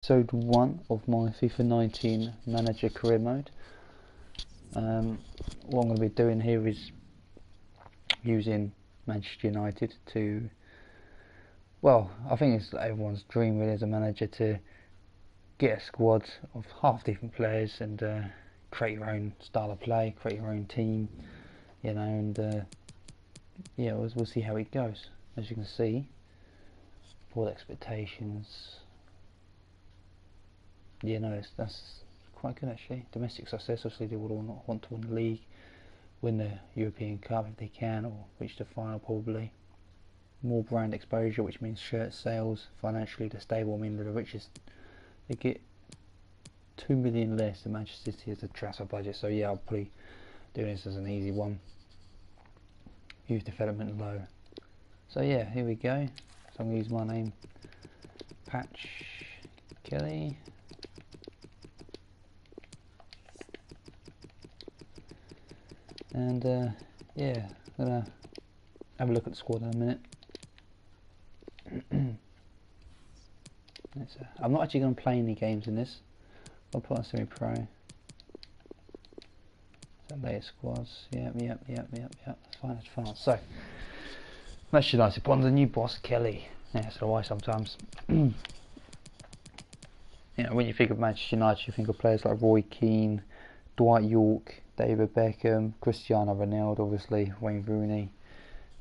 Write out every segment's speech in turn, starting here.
Episode 1 of my FIFA 19 Manager Career Mode. What I'm going to be doing here is using Manchester United to, well, I think it's everyone's dream really as a manager to get a squad of half different players and create your own style of play, create your own team, you know, and yeah, we'll see how it goes. As you can see, board expectations. Yeah, no, that's quite good actually. Domestic success, obviously they would all not want to win the league, win the European Cup if they can, or reach the final probably. More brand exposure, which means shirt sales. Financially they're stable, I mean they're the richest. They get 2 million less than Manchester City as a transfer budget, so yeah, I'll probably do this as an easy one. Youth development low. So yeah, here we go. So I'm going to use my name, Patch Kelly. And yeah, I'm gonna have a look at the squad in a minute. I'm not actually going to play any games in this. I'll put on semi-pro. So latest squads. Yep. That's fine. So, Manchester United, one of the new boss, Kelly. Yeah, that's why sometimes. You know, when you think of Manchester United, you think of players like Roy Keane, Dwight York, David Beckham, Cristiano Ronaldo, obviously, Wayne Rooney.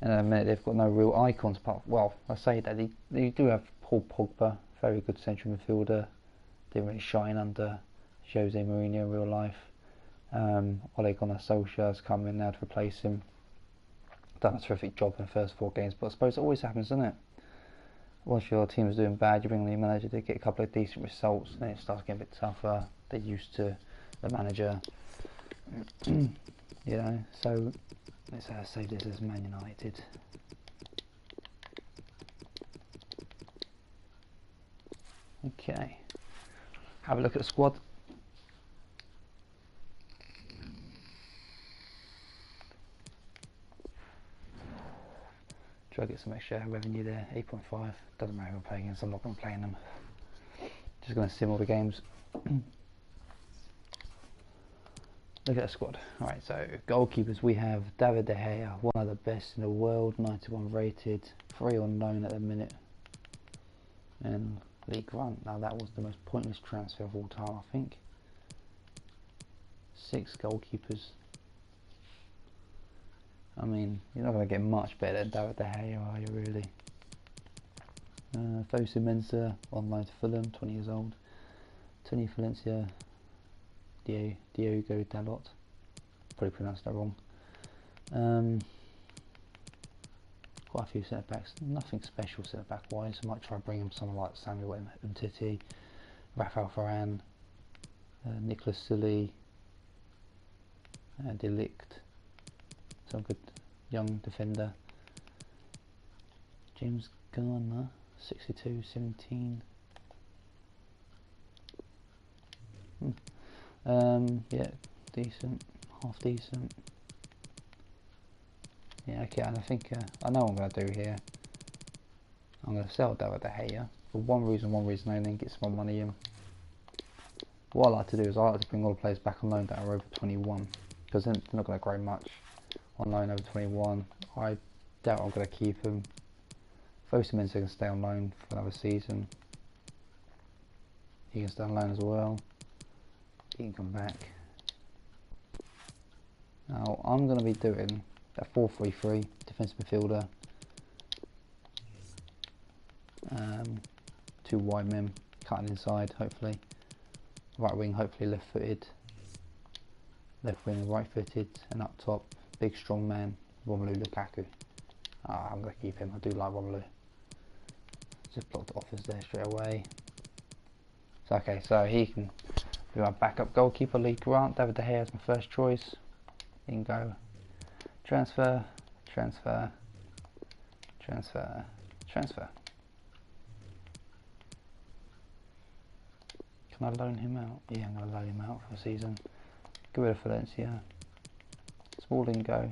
And in a minute, they've got no real icons. But, well, I say that they do have Paul Pogba, very good central midfielder. Didn't really shine under Jose Mourinho in real life. Ole Gunnar Solskjaer's come in now to replace him. Done a terrific job in the first 4 games, but I suppose it always happens, doesn't it? Once your team is doing bad, you bring the manager to get a couple of decent results, and then it starts getting a bit tougher. They're used to the manager. You know, so let's save this as Man United. Okay, have a look at the squad. Try to get some extra revenue there. 8.5. Doesn't matter who I'm playing against. I'm not going to play in them. Just going to sim all the games. Look at the squad. Alright, so goalkeepers, we have David De Gea, one of the best in the world, 91 rated, 3 on loan at the minute. And Lee Grant, now that was the most pointless transfer of all time, I think. 6 goalkeepers. I mean, you're not going to get much better than David De Gea, are you really? Fosu Mensah, on loan to Fulham, 20 years old. Tony Valencia, Diogo Dalot, probably pronounced that wrong. Quite a few centre backs, nothing special centre back wise. I might try to bring him someone like Samuel Umtiti, Rafael Varane, Nicolas Sully, De Ligt, some good young defender. James Garner, 62, 17. Yeah, decent, half decent. Yeah, okay, and I think I know what I'm going to do here. I'm going to sell David De Gea for one reason only, and then get some more money in. What I like to do is I like to bring all the players back on loan that are over 21, because they're not going to grow much on loan over 21. I doubt I'm going to keep them. Fosu Mensah can stay on loan for another season. He can stay on loan as well. He can come back. Now I'm going to be doing a 4-3-3 defensive midfielder. 2 wide men cutting inside, hopefully. Right wing, hopefully left footed. Left wing, right footed, and up top, big strong man, Romelu Lukaku. I'm going to keep him. I do like Romelu. Just blocked offers there straight away. So okay, so he can be my backup goalkeeper. Lee Grant, David De Gea is my first choice. He can go transfer. Can I loan him out? Yeah, I'm going to loan him out for a season. Get rid of Valencia. Smalling go.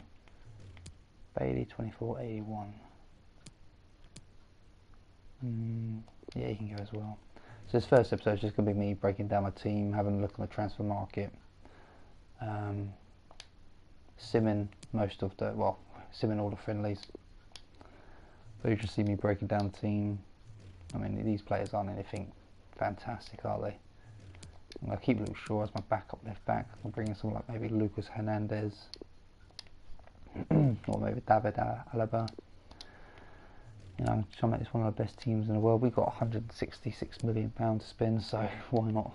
Bailey, 24.81. Yeah, he can go as well. So this first episode is just going to be me breaking down my team, having a look on the transfer market, simming simming all the friendlies. But you just see me breaking down the team. I mean, these players aren't anything fantastic, are they? I'm going to keep Luke Shaw as my backup left back. I'm bringing someone like maybe Lucas Hernandez or maybe David Alaba. You know, I'm trying to make this one of the best teams in the world. We've got £166 million to spend, so why not?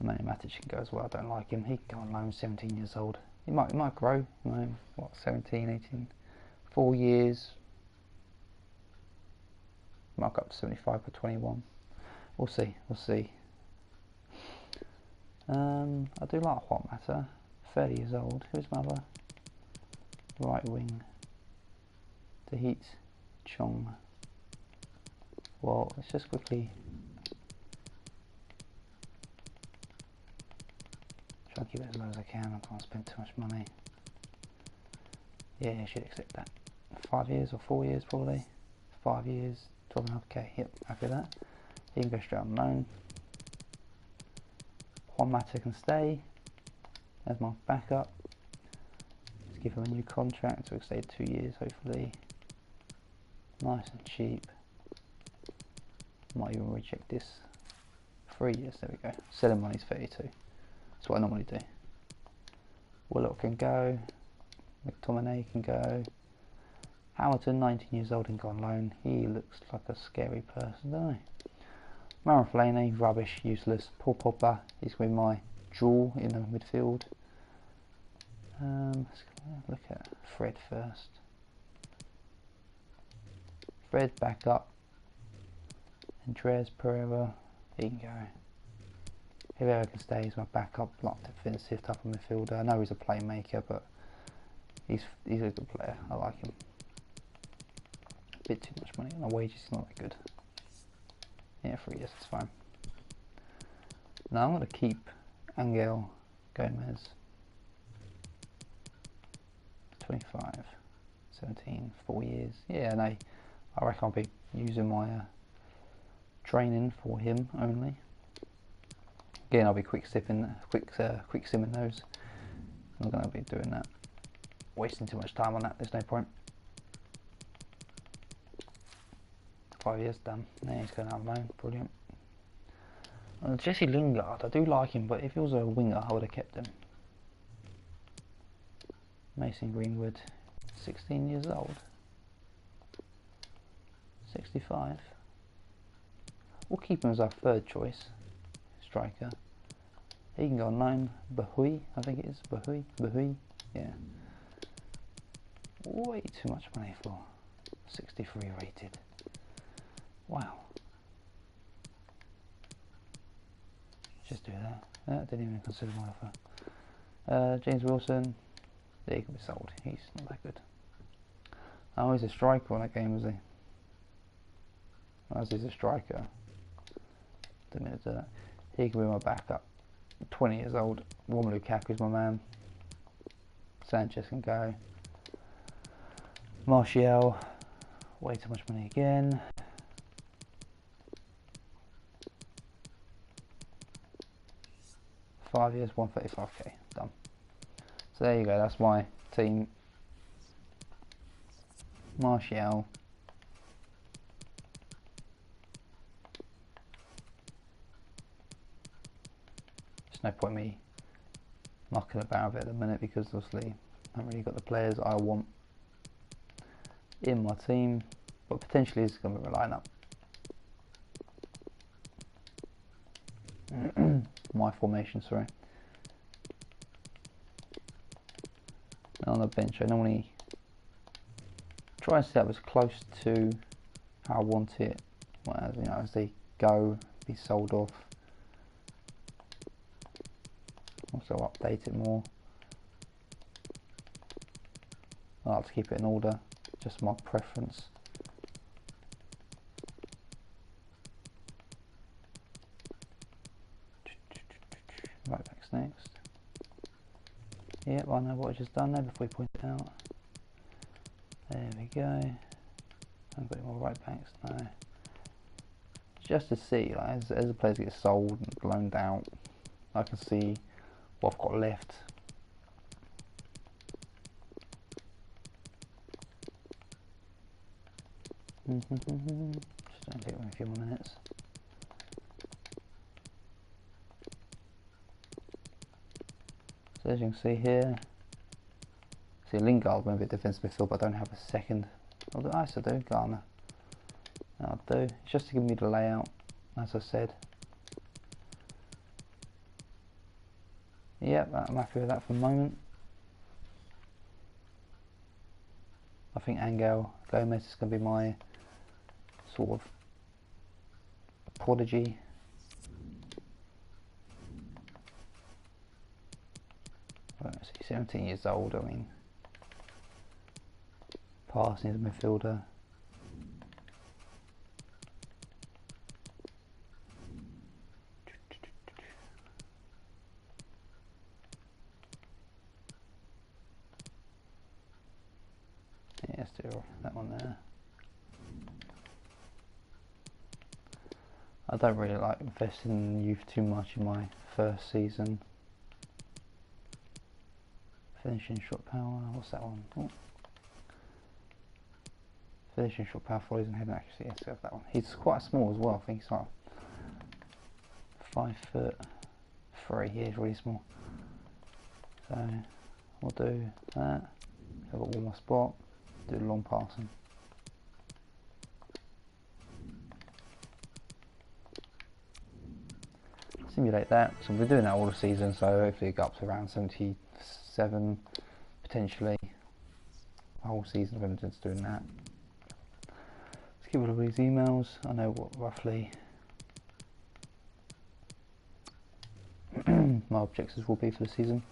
Manny Matic can go as well. I don't like him. He can go on loan, 17 years old. He might grow. You know, what, 17, 18, 4 years. Might go up to 75 for 21. We'll see. I do like Juan Mata, 30 years old. Who's my other right wing? Tahit Chong. Well, let's just quickly try to keep it as low as I can. I can't spend too much money. Yeah, I should accept that. 5 years or 4 years probably. 5 years, 12.5k. Yep, happy with that. He can go straight on loan. Juan Mata can stay as my backup. Let's give him a new contract, so he'll stay 2 years hopefully. Nice and cheap. Might even recheck this. 3 years, there we go. Selling money's 32. That's what I normally do. Willock can go. McTominay can go. Hamilton, 19 years old and gone loan. He looks like a scary person, doesn't he? Marouane Fellaini, rubbish, useless. Paul Pogba, he's going to be my jewel in the midfield. Let's look at Fred first. Fred back up. Andreas Pereira, he can go. Whoever can stay, he's my backup, not defensive type of midfielder. I know he's a playmaker, but he's a good player. I like him. A bit too much money on the wages, he's not that good. Yeah, 3 years, that's fine. Now I'm going to keep Angel Gomez. 25, 17, 4 years. Yeah, no, I reckon I'll be using my training for him only. Again, I'll be quick simming those. I'm going to be doing that. Wasting too much time on that, there's no point. 5 years done. Now he's going out of loan, brilliant. Jesse Lingard, I do like him, but if he was a winger, I would have kept him. Mason Greenwood, 16 years old. 65. We'll keep him as our third choice striker. He can go on loan. Bahui, I think it is. Bahui, yeah. Way too much money for 63 rated. Wow. Just do that. I didn't even consider my offer. James Wilson, yeah, he can be sold. He's not that good. Oh, he's a striker on that game, was he? As he's a striker. Didn't mean to do that. He can be my backup. 20 years old. Romelu Lukaku's my man. Sanchez can go. Martial, way too much money again. $5 years, 135k, done. So there you go, that's my team. Martial. There's no point me knocking about it at the minute because obviously I haven't really got the players I want in my team, but potentially it's going to be a lineup. My formation, sorry. And on the bench, I normally try and set up as close to how I want it, well, you know, as they go, be sold off. Also update it more. I like to keep it in order, just my preference. Right back's next. Yep, I know what I just done there before we point it out. There we go. I've got any more right backs, no. just to see, like, as the players get sold and loaned out, I can see what I've got left. Just don't take a few more minutes. So as you can see here, see Lingard went a bit defensive midfield, but I don't have a second. Although I still do, Garner. I'll do. It's just to give me the layout, as I said. Yep, I'm happy with that for the moment. I think Angel Gomez is going to be my sort of prodigy. Well, he's 17 years old, I mean, passing as a midfielder. Yeah, still that one there. I don't really like investing in youth too much in my first season. Finishing shot power, what's that one? Oh. Finishing shot power, volleys and heading accuracy, yes, I have that one. He's quite small as well, I think he's like 5'3", yeah, he's really small. So we'll do that. So I've got one more spot, do the long passing. Simulate that, so we're doing that all the season, so hopefully it got up to around 77 potentially. The whole season of Edmonton's doing that. Let's give it all these emails. I know what roughly my objectives will be for the season.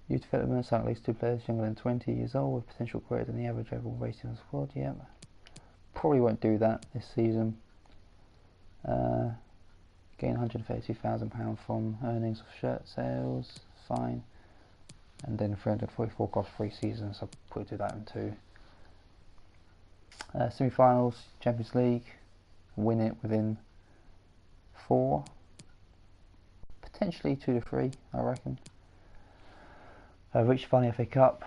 Youth development, at least 2 players younger than 20 years old with potential greater than the average overall rating of the squad. Yeah, probably won't do that this season. Gain £132,000 from earnings of shirt sales, fine. And then 344 cost 3 seasons, so I'll probably do that in 2. Semi-finals, Champions League, win it within 4, potentially 2 to 3, I reckon. Reach the final FA Cup,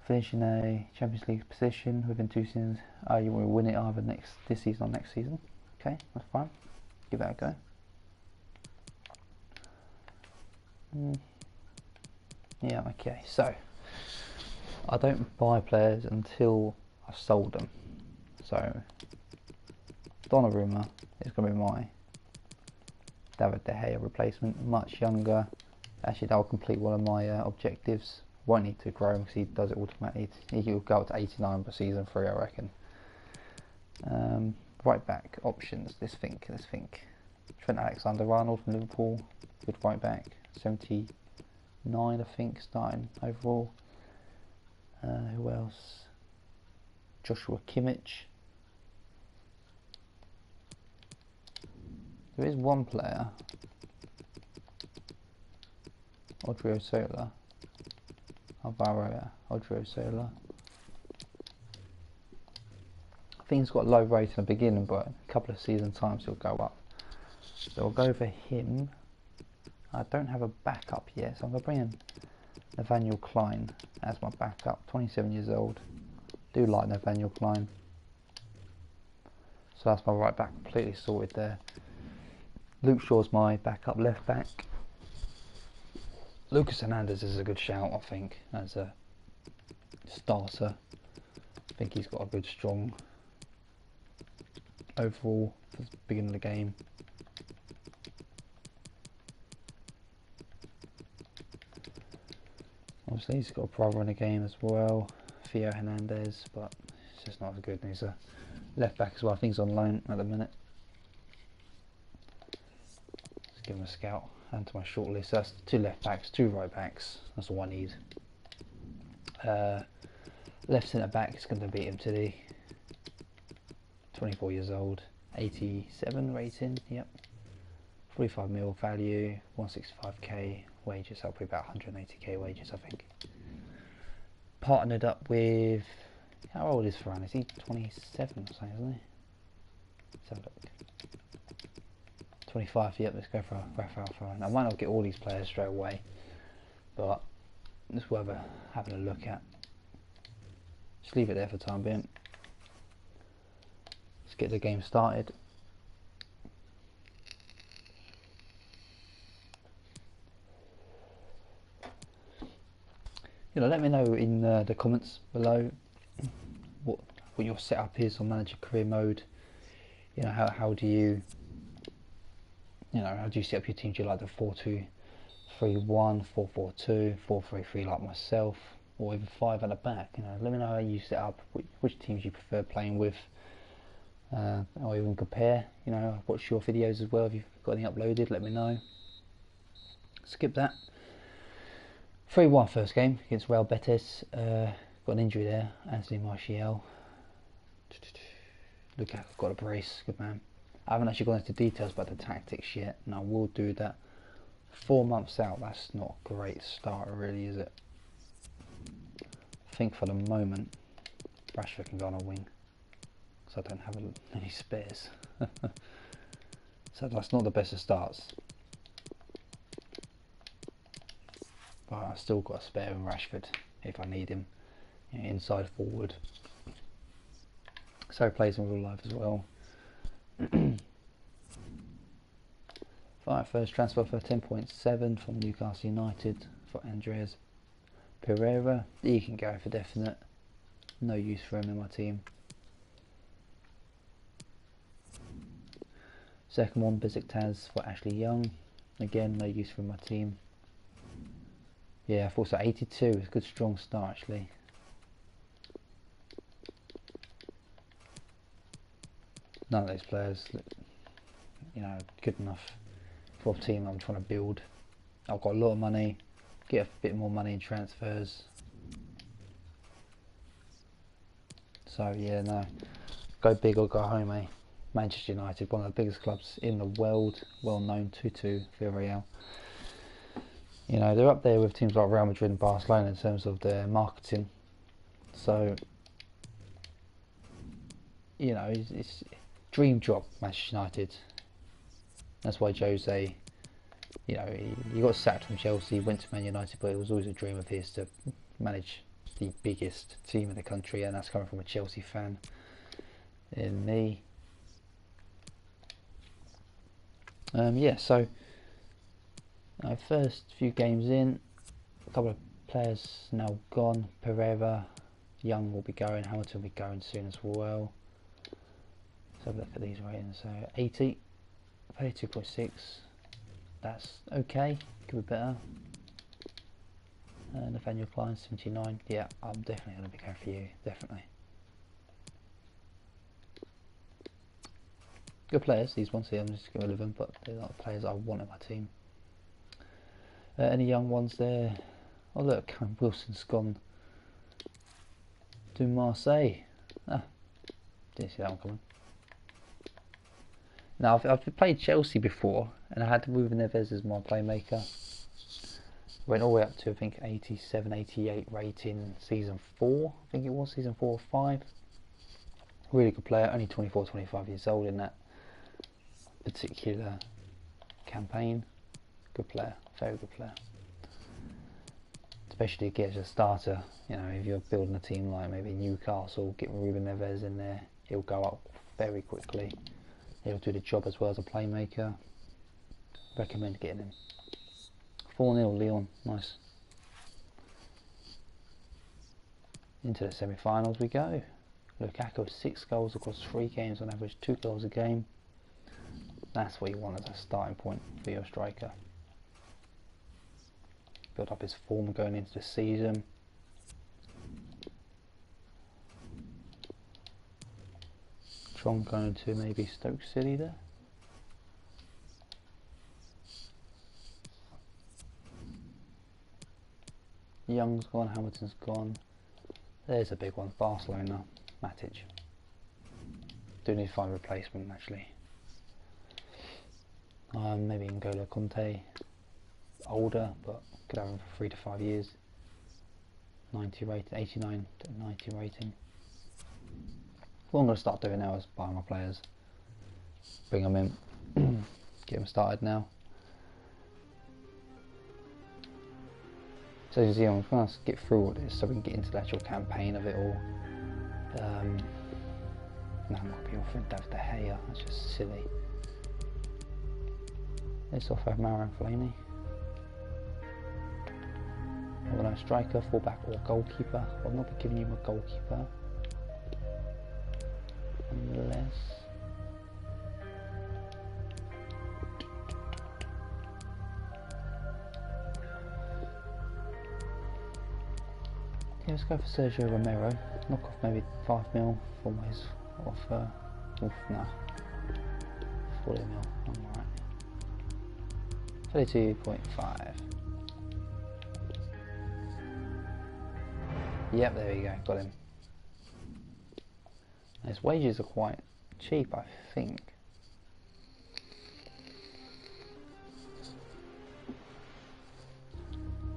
finish in a Champions League position within 2 seasons. You want to win it either this season or next season. Okay, that's fine. Give that a go. Yeah, okay, so I don't buy players until I've sold them. So Donnarumma is going to be my David De Gea replacement, much younger. Actually, that'll complete one of my objectives. Won't need to grow him because he does it automatically. He'll go up to 89 by season 3, I reckon. Right back options. Let's think. Trent Alexander-Arnold from Liverpool, good right back. 79, I think, starting overall. Who else? Joshua Kimmich. There is one player, Odriozola. Odriozola. I think he's got a low rate in the beginning, but a couple of season times he'll go up. So I'll go for him. I don't have a backup yet, so I'm going to bring in Nathaniel Klein as my backup. 27 years old. Do like Nathaniel Klein. So that's my right back completely sorted there. Luke Shaw's my backup left back. Lucas Hernandez is a good shout, I think, as a starter. I think he's got a good, strong overall for the beginning of the game. Obviously, he's got a brother in the game as well, Theo Hernandez, but it's just not as good. And he's a left back as well. I think he's on loan at the minute. Let's give him a scout. Add to my short list. That's 2 left backs, 2 right backs. That's all I need. Left centre back is going to beat him today. 24 years old, 87 rating. Yep. 45 mil value, 165k wages. I'll be about 180k wages, I think. Partnered up with How old is Ferran? Is he 27 or something, isn't he? Let's have a look. 25, yep, let's go for Rafael Ferran. I might not get all these players straight away, but it's worth having a look at. Just leave it there for the time being. Let's get the game started. You know, let me know in the comments below what your setup is on manager career mode. You know, how do you how do you set up your team? Do you like the 4-2-3-1, 4-4-2, 4-3-3 like myself, or even 5 at the back? You know, let me know how you set up, which teams you prefer playing with, or even compare. You know, watch your videos as well. If you've got any uploaded, let me know. Skip that. 3-1 first game against Real Betis. Got an injury there, Anthony Martial. Lukaku got a brace, good man. I haven't actually gone into details about the tactics yet, and I will do that. 4 months out, that's not a great start really, is it? I think for the moment, Rashford can go on a wing, because I don't have any spares. So that's not the best of starts. But I've still got a spare in Rashford if I need him, inside forward. So he plays in real life as well. Right, first transfer for 10.7 from Newcastle United for Andreas Pereira. He can go for definite. No use for him in my team. Second one, Besiktas for Ashley Young. Again, no use for my team. Yeah, I thought so. 82 is a good strong start actually. None of those players, you know, good enough for a team I'm trying to build. I've got a lot of money, get a bit more money in transfers. So yeah, no, go big or go home, eh? Manchester United, one of the biggest clubs in the world, well known, 2-2 Villarreal. You know, they're up there with teams like Real Madrid and Barcelona in terms of their marketing. So, you know, it's dream job, Manchester United. That's why Jose, you know, he got sacked from Chelsea, went to Man United, but it was always a dream of his to manage the biggest team in the country, and that's coming from a Chelsea fan in me. Yeah, so first few games in, a couple of players now gone. Pereira, Young will be going, Hamilton will be going soon as well. So have a look at these ratings. So 80, 32.6, that's okay, could be better. Nathaniel Klein, 79, yeah, I'm definitely going to be going for you, definitely. Good players, these ones here, I'm just getting rid of them, but they're not the players I want in my team. Any young ones there? Oh look, Cam Wilson's gone to Marseille. Ah, didn't see that one coming. Now I've played Chelsea before, and I had Ruben Neves as my playmaker. Went all the way up to I think 87, 88 rating season 4. I think it was season 4 or 5. Really good player, only 24, 25 years old in that particular campaign. Good player, very good player. Especially as a starter, you know, if you're building a team like maybe Newcastle, get Ruben Neves in there, he'll go up very quickly. He'll do the job as well as a playmaker. Recommend getting him. 4-0 Lyon, nice. Into the semi-finals we go. Lukaku 6 goals across 3 games on average, 2 goals a game. That's what you want as a starting point for your striker. Build up his form going into the season. Tron going to maybe Stoke City there. Young's gone, Hamilton's gone. There's a big one, Barcelona, Matic. Do need to find a replacement actually. Maybe N'Golo Conte, older, but could have him for 3 to 5 years. 90 rating, 89 to 90 rating. What I'm going to start doing now is buy my players, bring them in, get them started now. So as you see, I'm trying to get through all this so we can get into the actual campaign of it all. No, not people think David De Gea, that's just silly. Let's off have Marouane Fellaini. I want a striker, fullback or goalkeeper. I'll not be giving you my goalkeeper. Unless... yeah, let's go for Sergio Romero. Knock off maybe 5 mil for his offer. Oof, no. 40 mil, I'm alright. 32.5. Yep, there you go, got him. His wages are quite cheap, I think.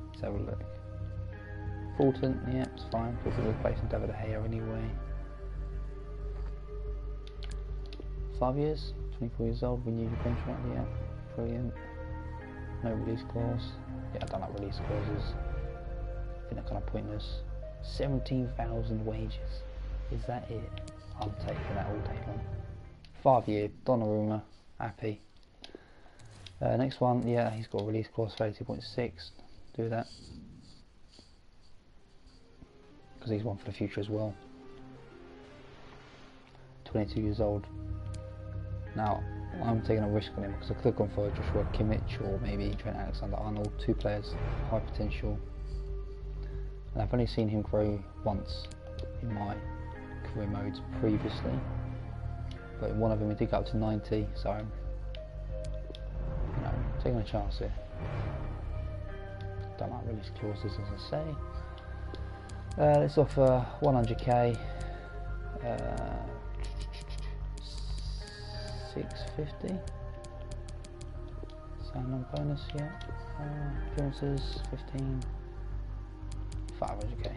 Let's have a look. Fulton, yeah, it's fine. Fulton replacing David De Gea anyway. 5 years, 24 years old, renewed your contract, yeah, brilliant. No release clause. Yeah, I don't like release clauses. I think they're kind of pointless. 17,000 wages. Is that it? I'm taking that all day long. 5 year, Donnarumma, happy. Next one, yeah, he's got a release clause for 80.6. Do that. Because he's one for the future as well. 22 years old. Now, I'm taking a risk on him because I could have gone for Joshua Kimmich or maybe Trent Alexander-Arnold, 2 players, high potential. And I've only seen him grow once in my career modes previously, but in one of them he did go up to 90, so you know, taking a chance here. Don't like release clauses, as I say. Let's offer 100k, 650. Sign-on bonus, yeah. Appearances 15. 500k.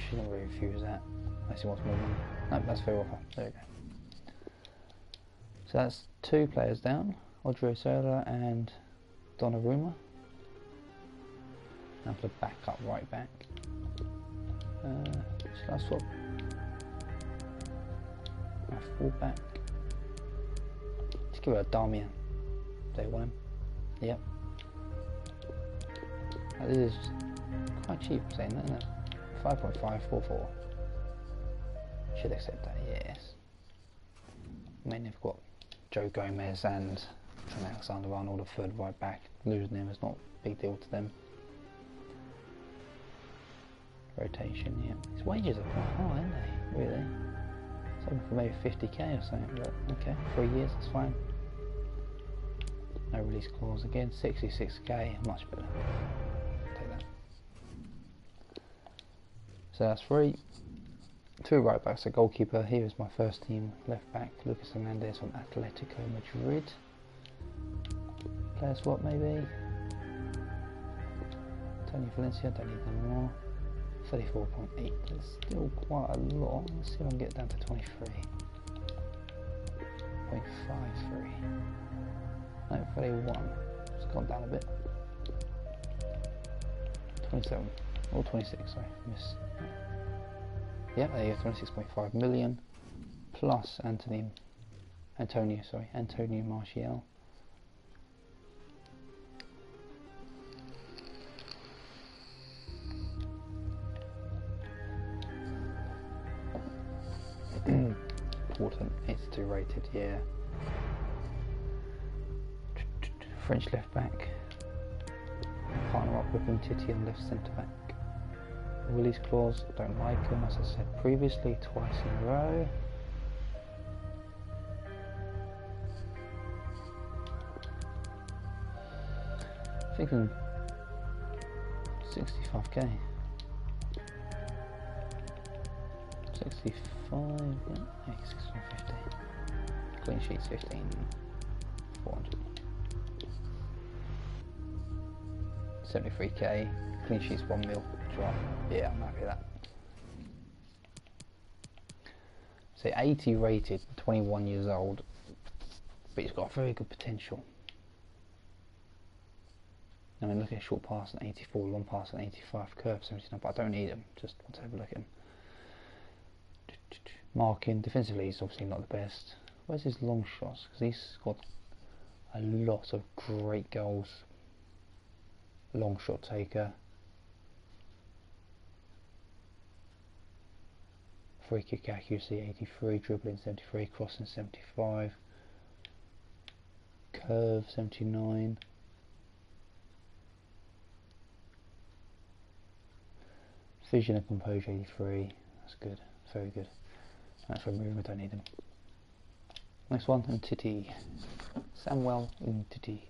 Shouldn't really refuse that unless he wants more money. No, that's fair offer. There we go. So that's 2 players down, Odriozola and Donnarumma. Now for the backup right back. Should I swap my fullback? Let's give it a Damian. Do you want him? Yep. Now, this is quite cheap, saying that, isn't it? 5.544. Should accept that, yes. I mean, they've got Joe Gomez and Trent Alexander-Arnold, a third right back. Losing him is not a big deal to them. Rotation, yeah. His wages are quite high, aren't they? Really? It's hoping for maybe 50k or something, but okay, 3 years, that's fine. No release clause again, 66k, much better. Take that. So that's 3. 2 right backs, a goalkeeper. Here is my first team left back, Lucas Hernandez from Atletico Madrid. Player swap maybe. Tony Valencia, don't need them more. 34.8, that's still quite a lot. Let's see if I can get down to 23.53. No, 31. It's gone down a bit. 27 or 26. Sorry, miss. Yeah, there you go. 26.5 million plus Antonio Martial. Important, it's 2 rated, yeah. French left back. Partner up with Titi on left centre back. Release clause, don't like him, as I said previously, twice in a row. Thinking 65k. 65, yeah, 650. Clean sheets 15, 400. 73k, clean sheets 1 mil drop. Yeah, I'm happy with that. So 80 rated, 21 years old, but he's got very good potential. I mean, look at short pass and 84, long pass and 85, curve 79, but I don't need him, just want to have a look at him. Marking, defensively he's obviously not the best. Where's his long shots? Because he's got a lot of great goals. Long shot taker. Free kick accuracy 83, dribbling 73, crossing 75, curve 79. Vision and composure 83, that's good, very good. That's for movement, I don't need them. Next one, Umtiti. Samuel Umtiti.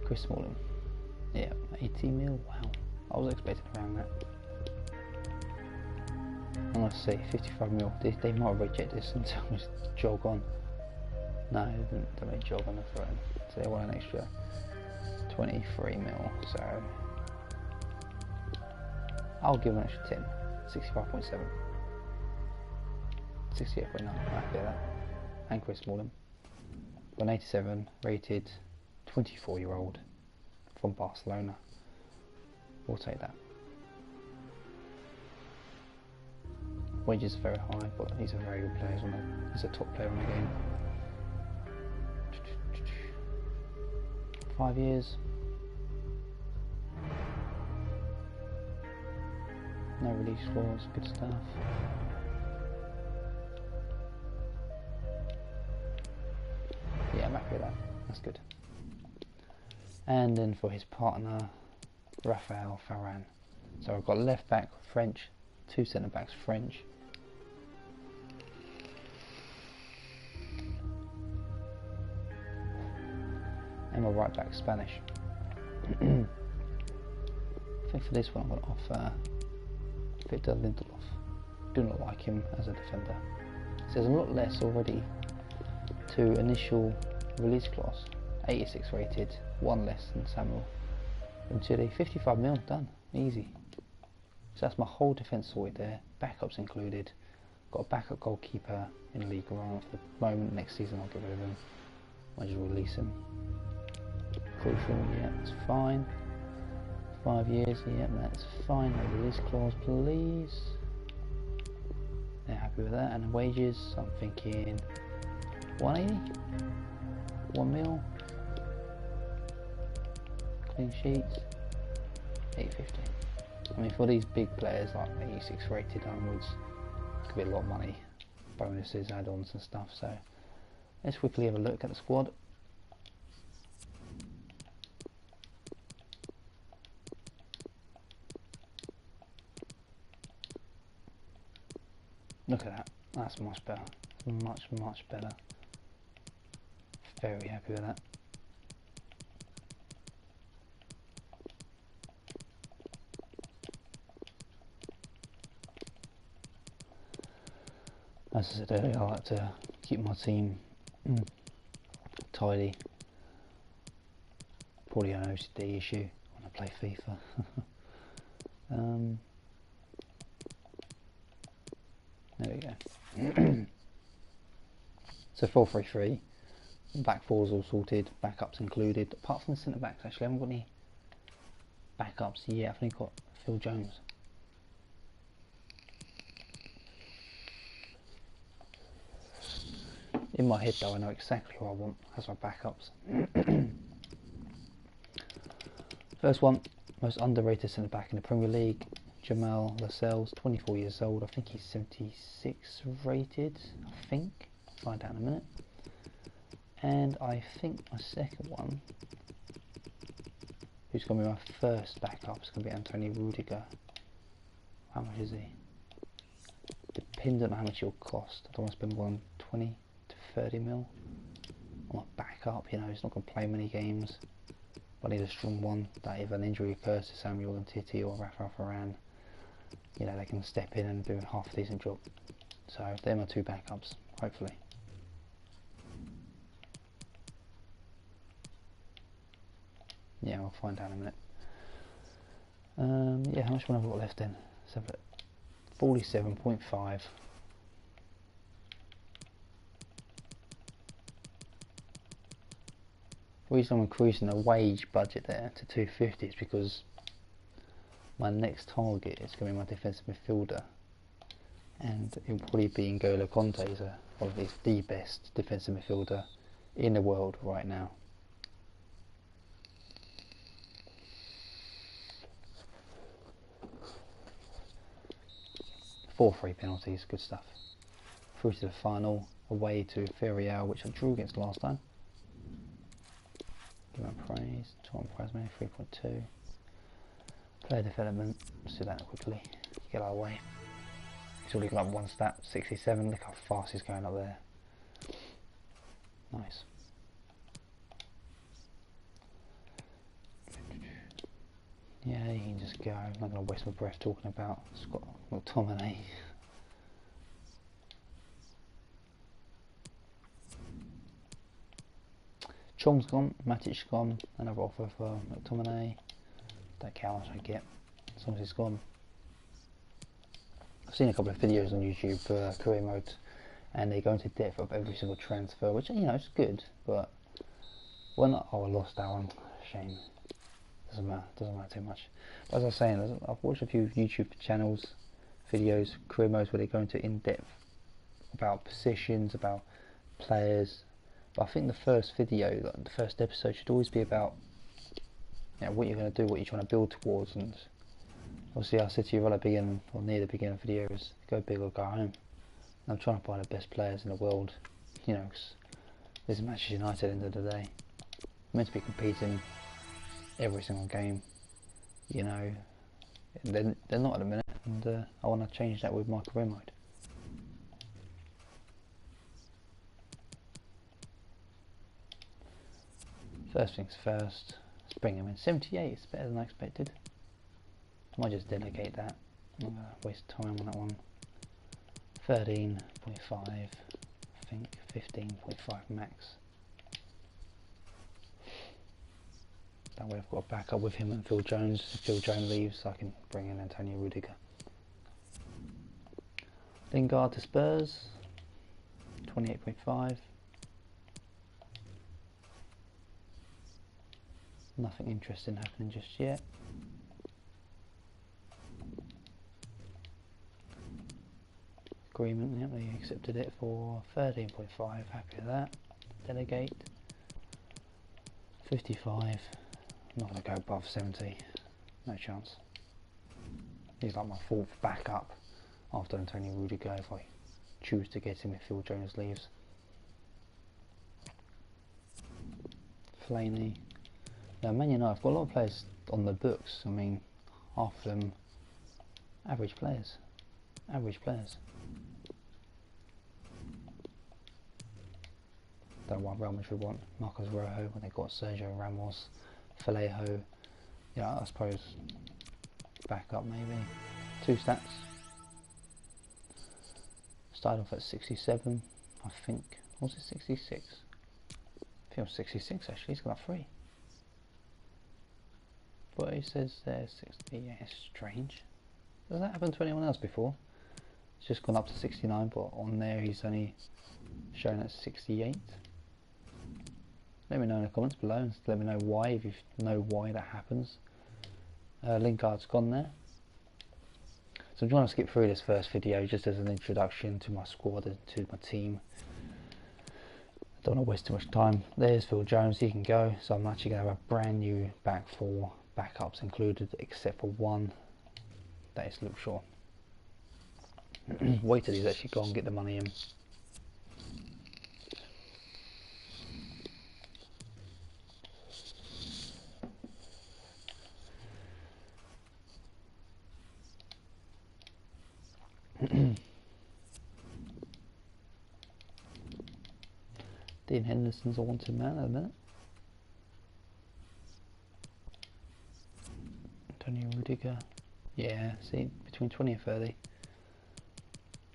Chris Smalling. Yeah, 80 mil, wow. I was expecting around that. I'm going to say 55 mil. They might reject this and tell me to jog on. No, they didn't jog on the front. So they want an extra 23 mil. So I'll give them an extra 10. 65.7. 68.9. I'm happy with that. And Chris Smalling. 187 rated, 24-year-old from Barcelona. We'll take that. Wages are very high, but he's a very good player. He's a top player in the game. 5 years. No release clause, good stuff. Yeah, I'm happy with that. That's good. And then for his partner, Raphael Varane. So I've got left back French, 2 centre backs French. And my right back Spanish. I think for this one I'm going to offer Victor Lindelof. Do not like him as a defender. So there's a lot less already to initial release clause. 86 rated, 1 less than Samuel Umtiti. 55 mil, done, easy. So that's my whole defence sorted there, backups included. Got a backup goalkeeper in League 1 for the moment. Next season I'll get rid of him. I'll just release him. Crucial, yeah, that's fine. 5 years, yeah, that's fine. No release clause, please. They're happy with that. And wages, I'm thinking 180, 1 mil. Clean sheets, 850. I mean, for these big players like 86 rated onwards, it could be a lot of money, bonuses, add-ons and stuff. So let's quickly have a look at the squad. Look at that, that's much better, much better. Very happy with that. As I said earlier, I like to keep my team tidy. Probably an OCD issue when I play FIFA. There we go. So 4-3-3. Back four's all sorted, backups included. Apart from the centre backs, actually, I haven't got any backups yet. I've only got Phil Jones. In my head though, I know exactly who I want as my backups. First one, most underrated centre back in the Premier League, Jamal Lascelles, 24 years old. I think he's 76 rated, I think. Find out in a minute. And I think my second one, who's going to be my first backup, is going to be Antonio Rudiger. How much is he? Dependent on how much he'll cost. I don't want to spend more than 20 to 30 mil on a backup. You know, he's not going to play many games. But I need a strong one that if an injury occurs to Samuel Umtiti or Raphael Varane, you know, they can step in and do a half decent job. So they're my 2 backups, hopefully. I'll find out in a minute. Yeah, how much money have I got left then? 47.5. The reason I'm increasing the wage budget there to 250 is because my next target is going to be my defensive midfielder, and it will probably be N'Golo Conte. He's probably the best defensive midfielder in the world right now. 4-3 penalties, good stuff. Through to the final, away to Villarreal, which I drew against last time. Give him praise, Tom prize money 3.2. Player development, let's do that quickly, get out of the way. He's already got up one stat, 67, look how fast he's going up there. Nice. Yeah, you can just go, I'm not going to waste my breath talking about Scott McTominay. Chong's gone, Matic's gone, another offer for McTominay. Don't care how much I get, as long as he's gone. I've seen a couple of videos on YouTube for career mode, and they go into depth of every single transfer, which, you know, it's good, but when I lost that one, shame. Doesn't matter too much. But as I was saying, I've watched a few YouTube channels, videos, career modes where they go into in-depth about positions, about players. But I think the first video, like the first episode, should always be about, you know, what you're going to do, what you're trying to build towards. And obviously, I said to you right at the beginning, or near the beginning of the video, is go big or go home. And I'm trying to buy the best players in the world, you know, because this is Manchester United at the end of the day. We're meant to be competing every single game, you know. They're not at the minute, and I want to change that with my career mode. First things first, let's bring him in. 78 is better than I expected. I might just delegate that. I'm not going to waste time on that one. 13.5, I think 15.5 max. That way I've got a backup with him and Phil Jones. If Phil Jones leaves, I can bring in Antonio Rudiger. Lingard to Spurs, 28.5. Nothing interesting happening just yet. Agreement, yep, they accepted it for 13.5. Happy with that. Delegate. 55. I'm not going to go above 70. No chance. He's like my fourth backup after Antonio Rudiger if I choose to get him if Phil Jones leaves. Fellaini. Now, Man United, I've got a lot of players on the books. I mean, half of them average players. Average players. Don't know what Real Madrid want. Marcos Rojo when they got Sergio Ramos, Vallejo. Yeah, I suppose backup maybe. 2 stats. Started off at 67, I think. Was it 66? I think it was 66 actually. He's got 3. But he says there's 60. Yeah, it's strange. Does that happen to anyone else before? It's just gone up to 69, but on there he's only shown at 68. Let me know in the comments below and let me know why, if you know why that happens. Lingard's gone there. So I'm trying to skip through this first video just as an introduction to my squad and to my team. I don't want to waste too much time. There's Phil Jones, he can go. So I'm actually going to have a brand new back 4, backups included, except for one that is Luke Shaw. Wait till he's actually gone and get the money in. Dean Henderson's a wanted man at the minute. Antonio Rudiger. Yeah, see, between 20 and 30.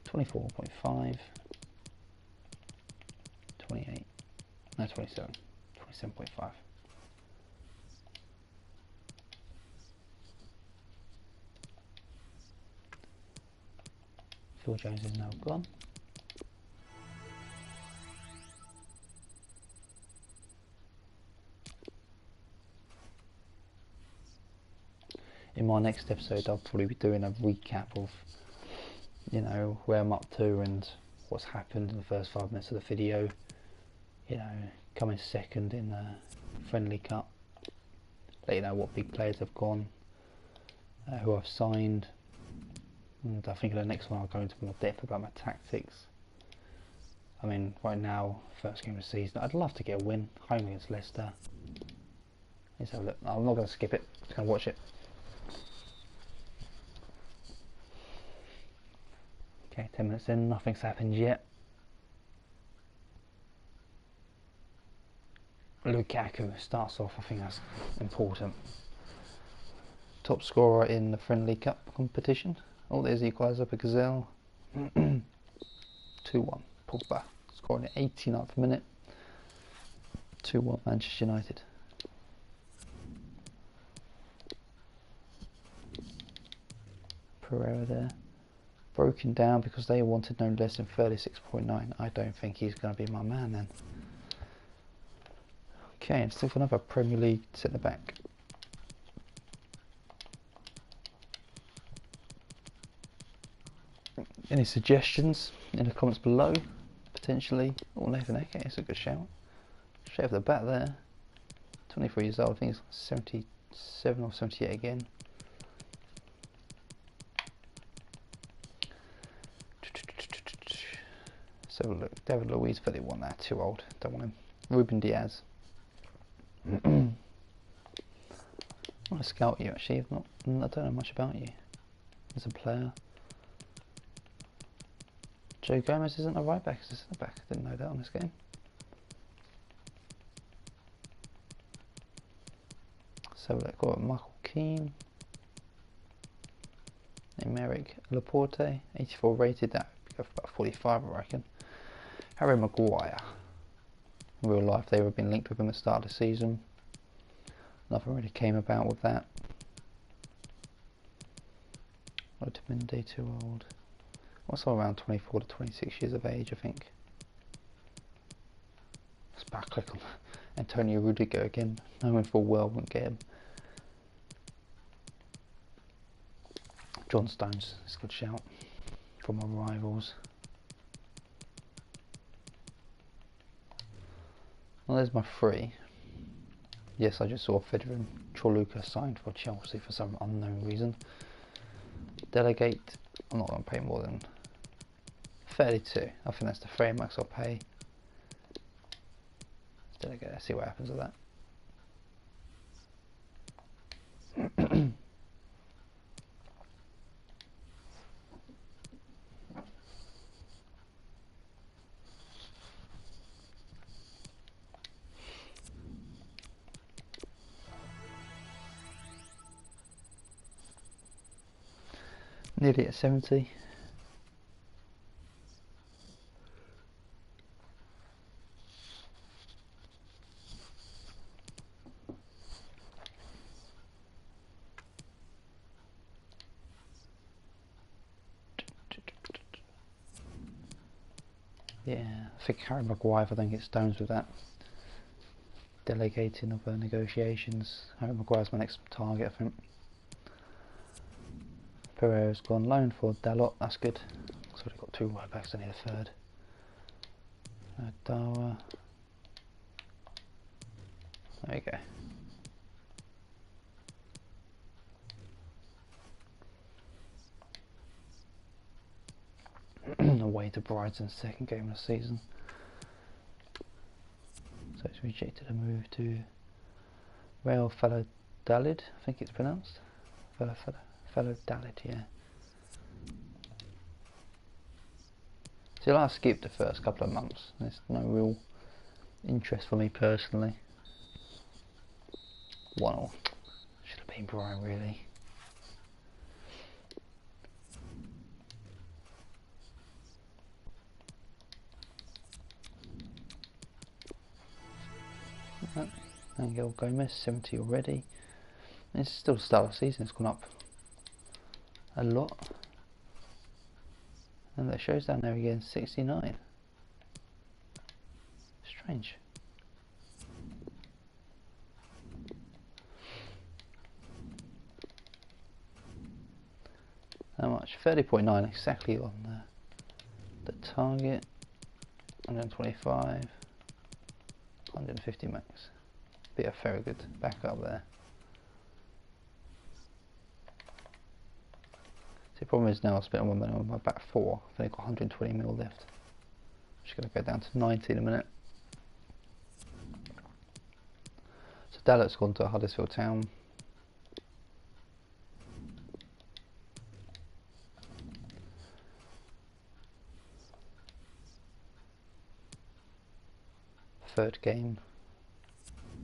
24.5. 28. No, 27. 27.5. Phil Jones is now gone. In my next episode I'll probably be doing a recap of, you know, where I'm up to and what's happened in the first 5 minutes of the video. You know, coming second in the Friendly Cup. Let you know what big players have gone, who I've signed, and I think in the next one I'll go into more depth about my tactics. I mean, right now, first game of the season, I'd love to get a win, home against Leicester. Let's have a look. I'm not going to skip it, I'm just going to watch it. Okay, 10 minutes in, nothing's happened yet. Lukaku starts off, I think that's important. Top scorer in the Friendly Cup competition. Oh, there's the equaliser for Gazelle. 2-1, Pogba scoring at 89th minute. 2-1 Manchester United. Pereira there. Broken down because they wanted no less than 36.9. I don't think he's going to be my man then. Okay, and still for another Premier League centre back. Any suggestions in the comments below? Potentially. Oh, Nathan Eke, it's a good shout. Straight off the bat there. 23 years old, I think he's 77 or 78 again. So look, David Luiz, 31, that too old, don't want him. Ruben Diaz. I want to scout you actually, I don't know much about you as a player. Joe Gomez isn't a right back, it's a centre back. I didn't know that on this game. So we've got Michael Keane, Emerick Laporte, 84 rated, that would go for about 45 I reckon. Harry Maguire. In real life they would have been linked with him at the start of the season. Nothing really came about with that. Otamendi, too old. Also around 24 to 26 years of age, I think. Let's back click on Antonio Rudiger again. Knowing full well won't get him. John Stones is a good shout from our rivals. Well, there's my three. Yes, I just saw Federer Chorluka signed for Chelsea for some unknown reason. Delegate, I'm not going to pay more than 32. I think that's the frame max I'll pay. Delegate, let's see what happens with that. Nearly at 70. Yeah, I think Harry Maguire, if I don't get Stones with that. Delegating of negotiations. Harry Maguire's my next target, I think. Pereira's gone loan for Dalot, that's good. So we've got two right backs, I need a third. Dawa. There we go. Away to Brighton's second game of the season. So it's rejected a move to Real Valladolid, I think it's pronounced. Valladolid, yeah. See, I skipped the first couple of months. There's no real interest for me personally. 1-1. Should have been Brian, really. Angel Gomez, 70 already. It's still the start of the season, it's gone up a lot. And that shows down there again, 69. Strange. How much? 30.9, exactly on the target. 125, 150 max. Be a very good backup there. The problem is now I spent on my back four. I've only got 120 mil left. I'm just going to go down to 90 in a minute. So Dallas gone to Huddersfield Town. Third game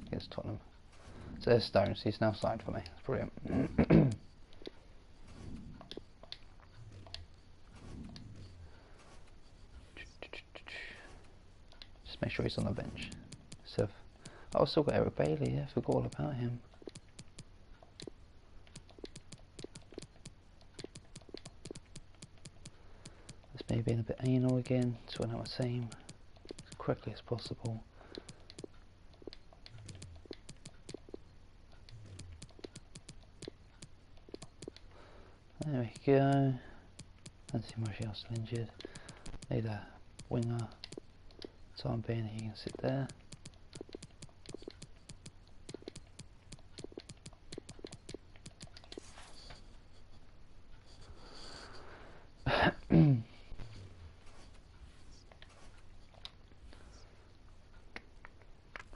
against Tottenham. So there's Stones. He's now signed for me. That's brilliant. Just make sure he's on the bench. So I've still got Eric Bailey. I forgot all about him. That's me being a bit anal again. Sorting out my team as quickly as possible. There we go. Let's see much else injured. Need a winger. Time being, he can sit there.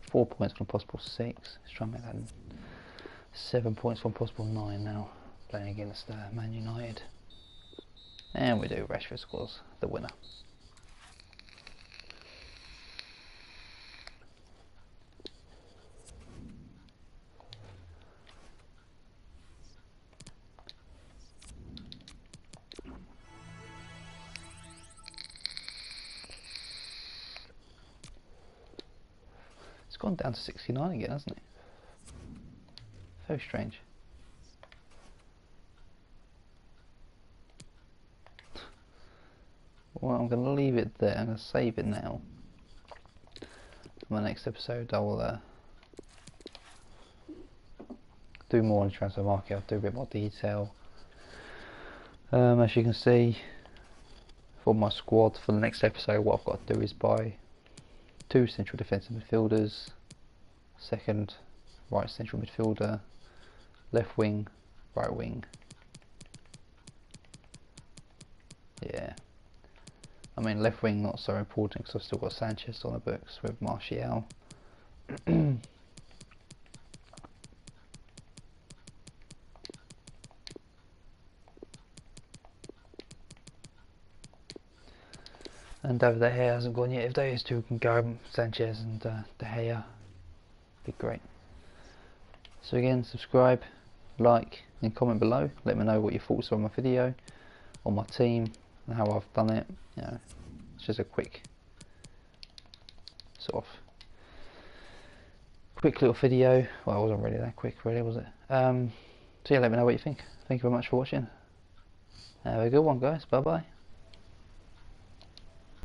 Four points from possible 6. Let's try and make that 7 points from possible 9 now. Playing against Man United. And we do. Rashford scores the winner. It's gone down to 69 again, hasn't it? Very strange. Well, I'm going to leave it there. I'm going to save it now. For my next episode, I will do more on the transfer market. I'll do a bit more detail. As you can see, for my squad for the next episode, what I've got to do is buy 2 central defensive midfielders, second right central midfielder, left wing, right wing. Yeah. I mean, left wing not so important because I've still got Sanchez on the books with Martial. And David De Gea hasn't gone yet. If those two can go, Sanchez and De Gea, be great. So again, subscribe, like and comment below. Let me know what your thoughts are on my video, on my team and how I've done it. You know, it's just a quick little video. Well, it wasn't really that quick, really, was it? So yeah, let me know what you think. Thank you very much for watching. Have a good one, guys. Bye bye.